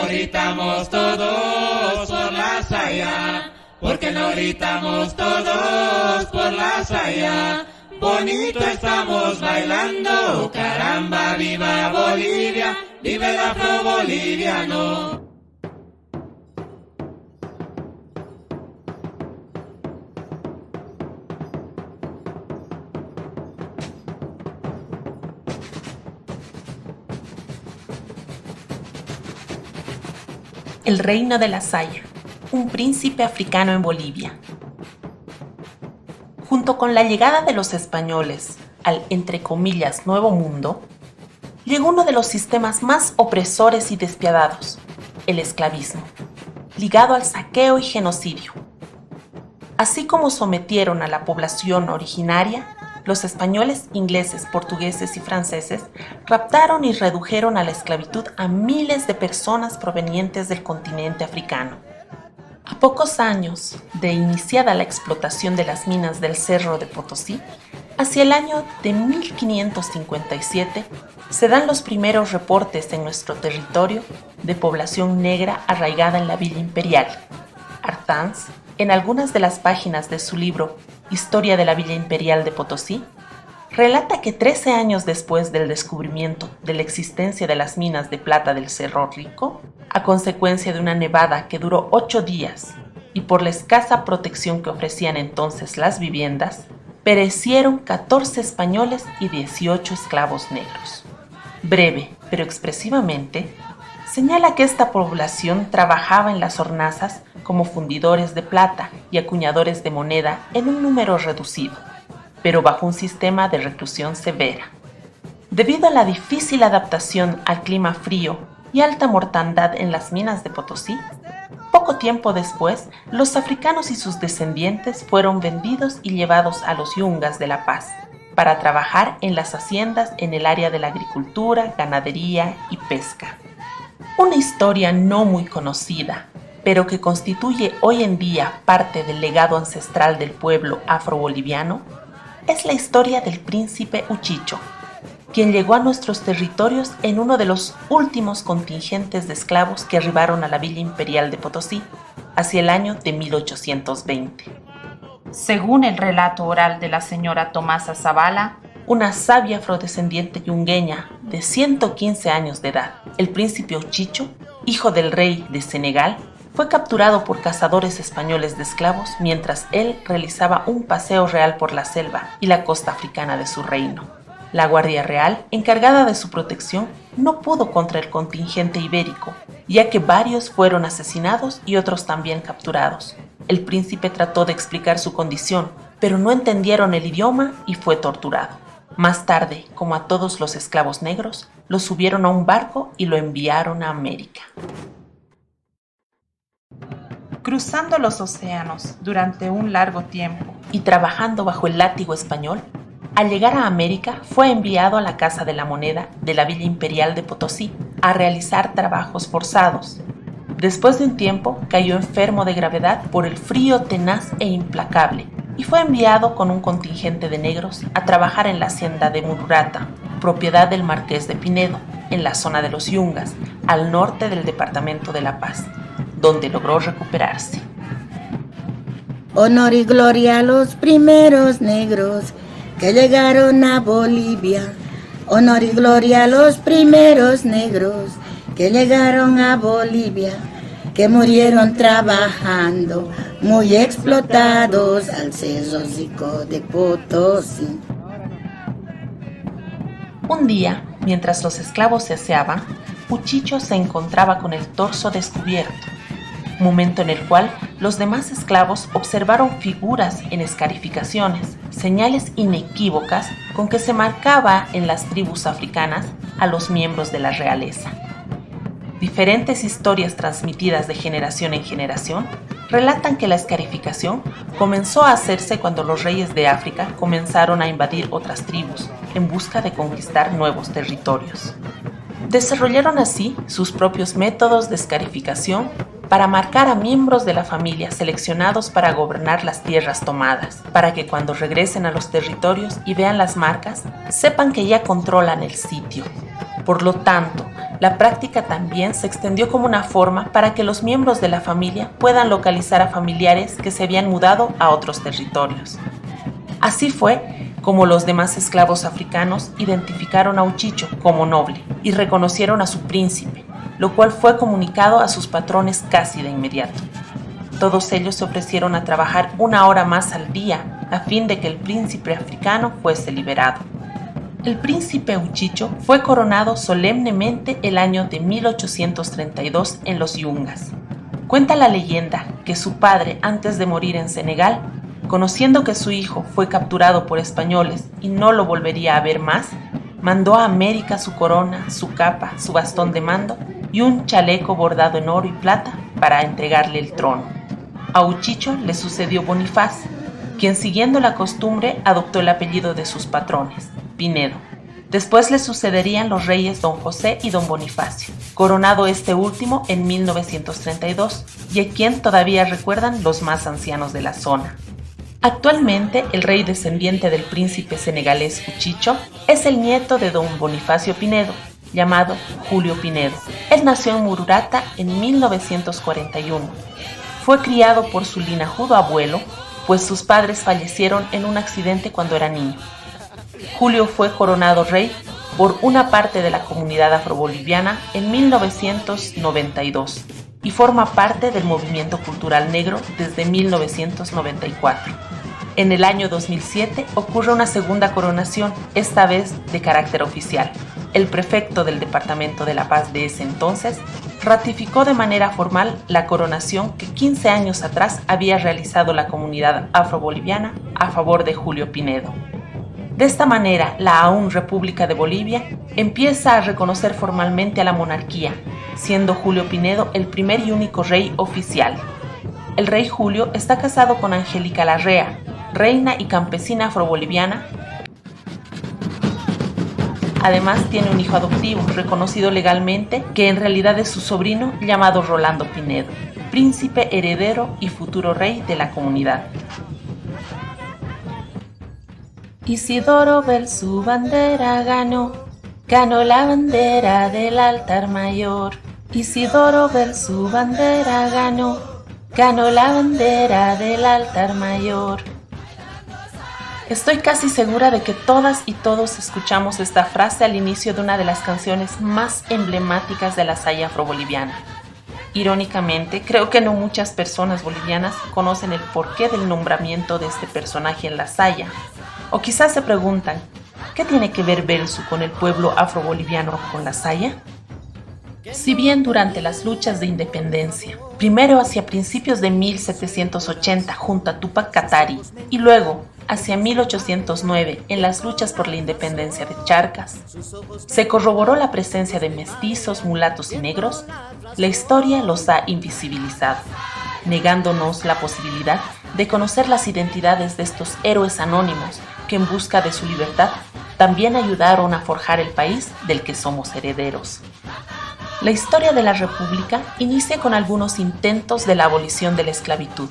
gritamos todos por la saya? ¿Por qué no gritamos todos por la saya? Bonito estamos bailando, caramba, viva Bolivia, vive el afro-boliviano. El reino de la saya, un príncipe africano en Bolivia. Junto con la llegada de los españoles al, entre comillas, Nuevo Mundo, llegó uno de los sistemas más opresores y despiadados, el esclavismo, ligado al saqueo y genocidio. Así como sometieron a la población originaria, los españoles, ingleses, portugueses y franceses raptaron y redujeron a la esclavitud a miles de personas provenientes del continente africano. A pocos años de iniciada la explotación de las minas del Cerro de Potosí, hacia el año de 1557 se dan los primeros reportes en nuestro territorio de población negra arraigada en la Villa Imperial. Artanz, en algunas de las páginas de su libro Historia de la Villa Imperial de Potosí, relata que 13 años después del descubrimiento de la existencia de las minas de plata del Cerro Rico, a consecuencia de una nevada que duró 8 días y por la escasa protección que ofrecían entonces las viviendas, perecieron 14 españoles y 18 esclavos negros. Breve, pero expresivamente, señala que esta población trabajaba en las hornazas como fundidores de plata y acuñadores de moneda en un número reducido, pero bajo un sistema de reclusión severa. Debido a la difícil adaptación al clima frío y alta mortandad en las minas de Potosí, poco tiempo después, los africanos y sus descendientes fueron vendidos y llevados a los yungas de La Paz para trabajar en las haciendas en el área de la agricultura, ganadería y pesca. Una historia no muy conocida, pero que constituye hoy en día parte del legado ancestral del pueblo afroboliviano, es la historia del príncipe Uchicho, quien llegó a nuestros territorios en uno de los últimos contingentes de esclavos que arribaron a la Villa Imperial de Potosí, hacia el año de 1820. Según el relato oral de la señora Tomasa Zavala, una sabia afrodescendiente yungueña de 115 años de edad, el príncipe Uchicho, hijo del rey de Senegal, fue capturado por cazadores españoles de esclavos mientras él realizaba un paseo real por la selva y la costa africana de su reino. La Guardia Real, encargada de su protección, no pudo contra el contingente ibérico, ya que varios fueron asesinados y otros también capturados. El príncipe trató de explicar su condición, pero no entendieron el idioma y fue torturado. Más tarde, como a todos los esclavos negros, lo subieron a un barco y lo enviaron a América. Cruzando los océanos durante un largo tiempo y trabajando bajo el látigo español, al llegar a América fue enviado a la Casa de la Moneda de la Villa Imperial de Potosí a realizar trabajos forzados. Después de un tiempo cayó enfermo de gravedad por el frío tenaz e implacable y fue enviado con un contingente de negros a trabajar en la hacienda de Mururata, propiedad del Marqués de Pinedo, en la zona de los Yungas, al norte del departamento de La Paz, donde logró recuperarse. Honor y gloria a los primeros negros que llegaron a Bolivia. Honor y gloria a los primeros negros que llegaron a Bolivia, que murieron trabajando, muy explotados al Cerro Rico de Potosí. Un día, mientras los esclavos se aseaban, Uchicho se encontraba con el torso descubierto, momento en el cual los demás esclavos observaron figuras en escarificaciones, señales inequívocas con que se marcaba en las tribus africanas a los miembros de la realeza. Diferentes historias transmitidas de generación en generación relatan que la escarificación comenzó a hacerse cuando los reyes de África comenzaron a invadir otras tribus en busca de conquistar nuevos territorios. Desarrollaron así sus propios métodos de escarificación para marcar a miembros de la familia seleccionados para gobernar las tierras tomadas, para que cuando regresen a los territorios y vean las marcas, sepan que ya controlan el sitio. Por lo tanto, la práctica también se extendió como una forma para que los miembros de la familia puedan localizar a familiares que se habían mudado a otros territorios. Así fue como los demás esclavos africanos identificaron a Uchicho como noble y reconocieron a su príncipe, lo cual fue comunicado a sus patrones casi de inmediato. Todos ellos se ofrecieron a trabajar 1 hora más al día a fin de que el príncipe africano fuese liberado. El príncipe Uchicho fue coronado solemnemente el año de 1832 en los Yungas. Cuenta la leyenda que su padre, antes de morir en Senegal, conociendo que su hijo fue capturado por españoles y no lo volvería a ver más, mandó a América su corona, su capa, su bastón de mando y un chaleco bordado en oro y plata para entregarle el trono. A Uchicho le sucedió Bonifaz, quien siguiendo la costumbre adoptó el apellido de sus patrones, Pinedo. Después le sucederían los reyes Don José y Don Bonifacio, coronado este último en 1932 y a quien todavía recuerdan los más ancianos de la zona. Actualmente, el rey descendiente del príncipe senegalés Uchicho es el nieto de Don Bonifacio Pinedo, llamado Julio Pinedo. Él nació en Mururata en 1941. Fue criado por su linajudo abuelo, pues sus padres fallecieron en un accidente cuando era niño. Julio fue coronado rey por una parte de la comunidad afroboliviana en 1992 y forma parte del movimiento cultural negro desde 1994. En el año 2007 ocurre una segunda coronación, esta vez de carácter oficial. El prefecto del Departamento de La Paz de ese entonces ratificó de manera formal la coronación que 15 años atrás había realizado la comunidad afroboliviana a favor de Julio Pinedo. De esta manera, la aún República de Bolivia empieza a reconocer formalmente a la monarquía, siendo Julio Pinedo el primer y único rey oficial. El rey Julio está casado con Angélica Larrea, reina y campesina afroboliviana. Además, tiene un hijo adoptivo, reconocido legalmente, que en realidad es su sobrino, llamado Rolando Pinedo, príncipe heredero y futuro rey de la comunidad. Isidoro Bel su bandera ganó la bandera del altar mayor. Isidoro Bel su bandera ganó la bandera del altar mayor. Estoy casi segura de que todas y todos escuchamos esta frase al inicio de una de las canciones más emblemáticas de la saya afroboliviana. Irónicamente, creo que no muchas personas bolivianas conocen el porqué del nombramiento de este personaje en la saya. O quizás se preguntan, ¿qué tiene que ver Belsu con el pueblo afroboliviano con la saya? Si bien durante las luchas de independencia, primero hacia principios de 1780 junto a Túpac Katari y luego hacia 1809 en las luchas por la independencia de Charcas, se corroboró la presencia de mestizos, mulatos y negros, la historia los ha invisibilizado, negándonos la posibilidad de conocer las identidades de estos héroes anónimos que en busca de su libertad también ayudaron a forjar el país del que somos herederos. La historia de la República inicia con algunos intentos de la abolición de la esclavitud,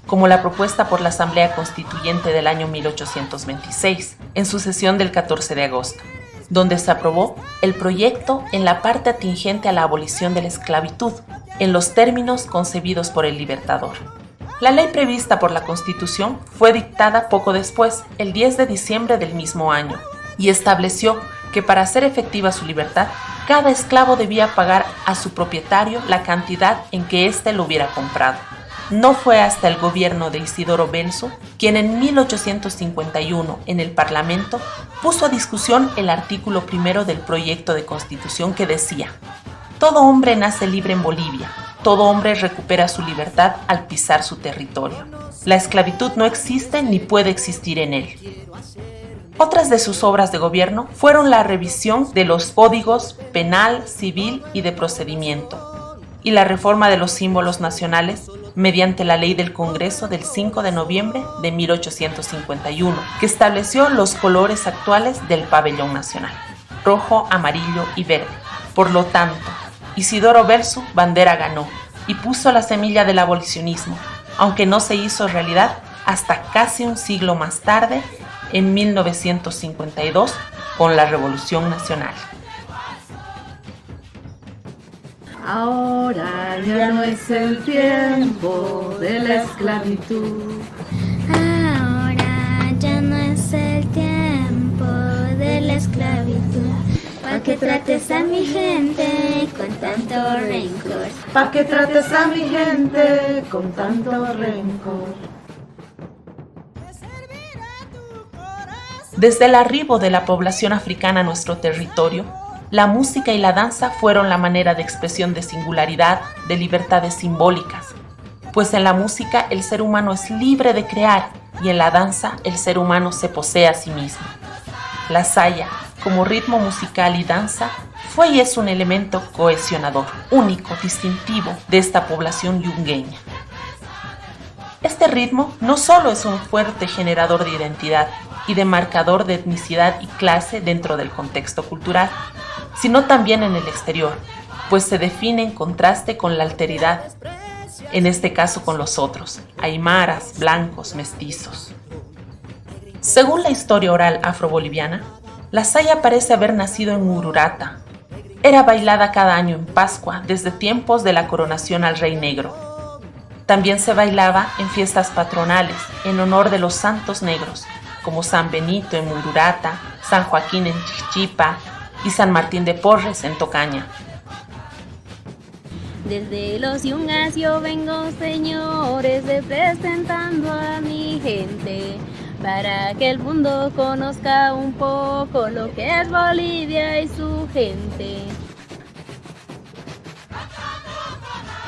como la propuesta por la Asamblea Constituyente del año 1826, en su sesión del 14 de agosto, donde se aprobó el proyecto en la parte atingente a la abolición de la esclavitud, en los términos concebidos por el Libertador. La ley prevista por la Constitución fue dictada poco después, el 10 de diciembre del mismo año, y estableció que para hacer efectiva su libertad, cada esclavo debía pagar a su propietario la cantidad en que éste lo hubiera comprado. No fue hasta el gobierno de Isidoro Belsu quien en 1851 en el Parlamento puso a discusión el artículo 1 del proyecto de Constitución que decía: todo hombre nace libre en Bolivia, todo hombre recupera su libertad al pisar su territorio. La esclavitud no existe ni puede existir en él. Otras de sus obras de gobierno fueron la revisión de los códigos penal, civil y de procedimiento, y la reforma de los símbolos nacionales mediante la ley del Congreso del 5 de noviembre de 1851, que estableció los colores actuales del pabellón nacional, rojo, amarillo y verde. Por lo tanto, Isidoro Belsu bandera ganó y puso la semilla del abolicionismo, aunque no se hizo realidad hasta casi un siglo más tarde, en 1952, con la Revolución Nacional. Ahora ya no es el tiempo de la esclavitud. Ahora ya no es el tiempo de la esclavitud. Pa' que trates a mi gente con tanto rencor. Pa' que trates a mi gente con tanto rencor. Desde el arribo de la población africana a nuestro territorio, la música y la danza fueron la manera de expresión de singularidad, de libertades simbólicas, pues en la música el ser humano es libre de crear y en la danza el ser humano se posee a sí mismo. La saya, como ritmo musical y danza, fue y es un elemento cohesionador, único, distintivo de esta población yungueña. Este ritmo no solo es un fuerte generador de identidad y de marcador de etnicidad y clase dentro del contexto cultural, sino también en el exterior, pues se define en contraste con la alteridad, en este caso con los otros, aymaras, blancos, mestizos. Según la historia oral afroboliviana, la saya parece haber nacido en Ururata. Era bailada cada año en Pascua desde tiempos de la coronación al Rey Negro. También se bailaba en fiestas patronales en honor de los santos negros, como San Benito en Ururata, San Joaquín en Chichipa y San Martín de Porres en Tocaña. Desde los yungas yo vengo, señores, representando a mi gente, para que el mundo conozca un poco lo que es Bolivia y su gente.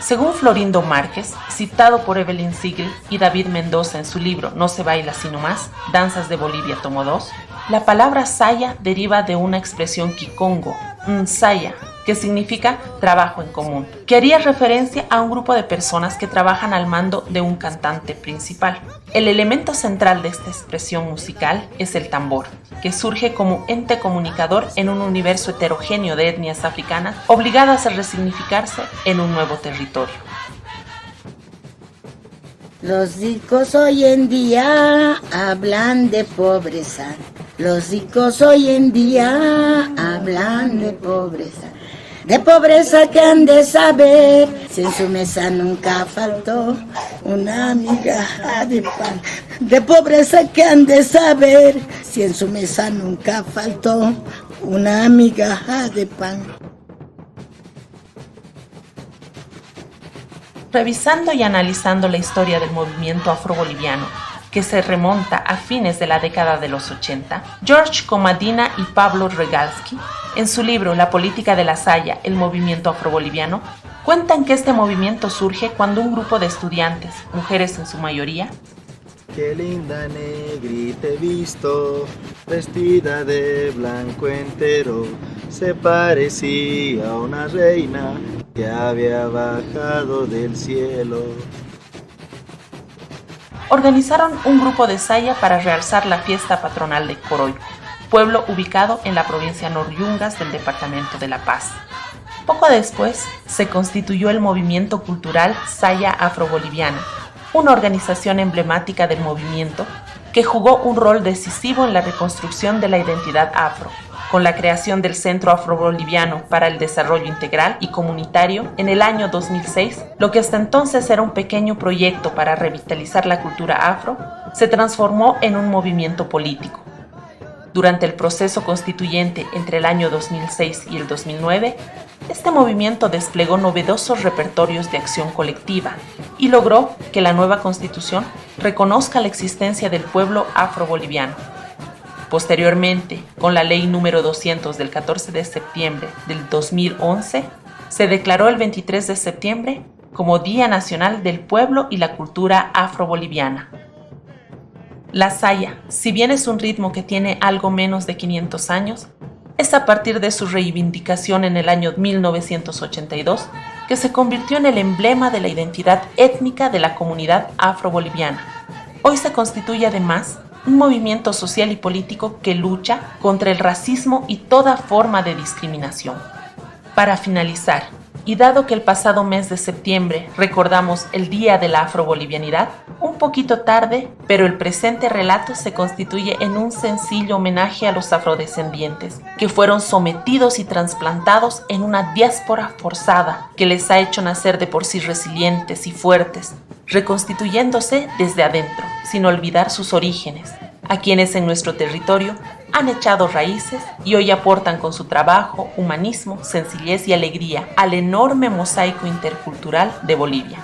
Según Florindo Márquez, citado por Evelyn Siegel y David Mendoza en su libro No se baila sino más, Danzas de Bolivia, tomo 2, la palabra saya deriva de una expresión kikongo, nsaya, que significa trabajo en común, que haría referencia a un grupo de personas que trabajan al mando de un cantante principal. El elemento central de esta expresión musical es el tambor, que surge como ente comunicador en un universo heterogéneo de etnias africanas obligadas a resignificarse en un nuevo territorio. Los ricos hoy en día hablan de pobreza. Los ricos hoy en día hablan de pobreza. De pobreza que han de saber, si en su mesa nunca faltó una migaja de pan. De pobreza que han de saber, si en su mesa nunca faltó una migaja de pan. Revisando y analizando la historia del movimiento afroboliviano, que se remonta a fines de la década de los 80, George Comadina y Pablo Regalski, en su libro La política de la saya, el movimiento afroboliviano, cuentan que este movimiento surge cuando un grupo de estudiantes, mujeres en su mayoría, Qué linda negrita he visto, vestida de blanco entero, se parecía a una reina que había bajado del cielo. organizaron un grupo de saya para realzar la fiesta patronal de Coroico, pueblo ubicado en la provincia Nor-Yungas del departamento de La Paz. Poco después se constituyó el movimiento cultural Saya Afroboliviana, una organización emblemática del movimiento que jugó un rol decisivo en la reconstrucción de la identidad afro, con la creación del Centro Afroboliviano para el Desarrollo Integral y Comunitario en el año 2006, lo que hasta entonces era un pequeño proyecto para revitalizar la cultura afro, se transformó en un movimiento político. Durante el proceso constituyente entre el año 2006 y el 2009, este movimiento desplegó novedosos repertorios de acción colectiva y logró que la nueva constitución reconozca la existencia del pueblo afroboliviano. Posteriormente, con la Ley número 200 del 14 de septiembre del 2011, se declaró el 23 de septiembre como Día Nacional del Pueblo y la Cultura Afroboliviana. La saya, si bien es un ritmo que tiene algo menos de 500 años, es a partir de su reivindicación en el año 1982 que se convirtió en el emblema de la identidad étnica de la comunidad afroboliviana. Hoy se constituye además un movimiento social y político que lucha contra el racismo y toda forma de discriminación. Para finalizar, Y dado que el pasado mes de septiembre recordamos el Día de la Afrobolivianidad, un poquito tarde, pero el presente relato se constituye en un sencillo homenaje a los afrodescendientes, que fueron sometidos y trasplantados en una diáspora forzada que les ha hecho nacer de por sí resilientes y fuertes, reconstituyéndose desde adentro, sin olvidar sus orígenes, a quienes en nuestro territorio han echado raíces y hoy aportan con su trabajo, humanismo, sencillez y alegría al enorme mosaico intercultural de Bolivia.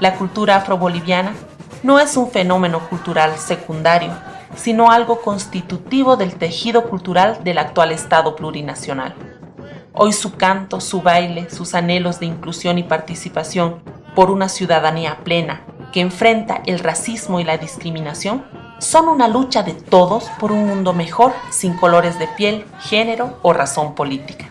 La cultura afroboliviana no es un fenómeno cultural secundario, sino algo constitutivo del tejido cultural del actual Estado plurinacional. Hoy su canto, su baile, sus anhelos de inclusión y participación por una ciudadanía plena que enfrenta el racismo y la discriminación son una lucha de todos por un mundo mejor sin colores de piel, género o razón política.